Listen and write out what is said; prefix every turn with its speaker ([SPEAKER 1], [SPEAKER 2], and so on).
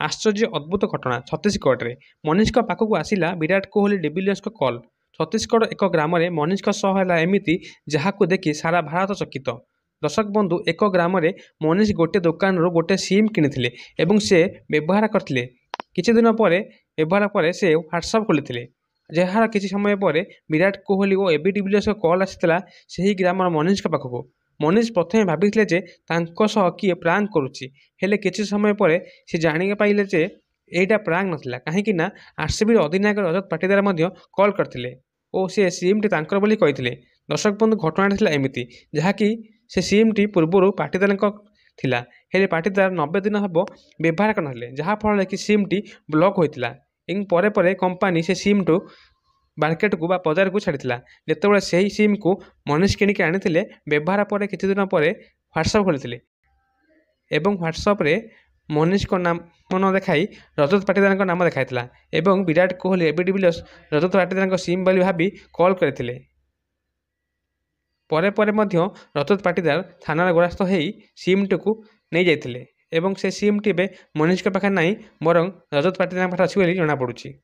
[SPEAKER 1] आश्चर्य अद्भुत घटना छत्तीसगढ़ में मनीष पाखक आसला विराट कोहली डिविलियर्स कॉल। छत्तीसगढ़ एक ग्राम में मनीष है एमती जहाँ देखि सारा भारत चकित। दर्शक बंधु एक ग्राम में मनीष गोटे दुकान गोटे सिम किनी से व्यवहार करते किछि दिन पर व्यवहार पर से व्हाट्सअप खोली जार किसी समय पर विराट कोहली और एबी डिविलियर्स कॉल आसाला से ग्राम मनीष पाखक। मनीष प्रथम भाभी किए प्रांक करुच्ची हेले किसी समय पर से जानी पाइले जे एटा प्रांक नथिला कहीं आरसीबी अधिनायक रजत पाटीदार कॉल करते और सी सीमटी तांकर बोली कही। दर्शक बंधु घटना एमती जहाँकि से सीमटी पूर्वर पाटीदार थिला हेले पाटीदार 90 दिन हम व्यवहार करनथिले जहाँफल कि सीमटी ब्लॉक होता परे परे कंपानी से सीम टू मार्केट को बजार को छाड़ी जितेबाला से सीम को मनीष किणिक आनी व्यवहार पर किसी दिन पर व्हाट्सअप खोली एवं व्हाट्सअप रे मनीष को नाम न देखाई रजत पाटीदार नाम देखाई एवं विराट कोहली एबी डिविलियर्स रजत पाटीदार सीम बोली भाभी कॉल करते परे परे रजत पाटीदार थाना गुरास्त हो सीमटी को नहीं जाते एवं से सीमटी मनीष पाखे ना बरं रजत पाटीदार पाखे अच्छी जमापड़ी।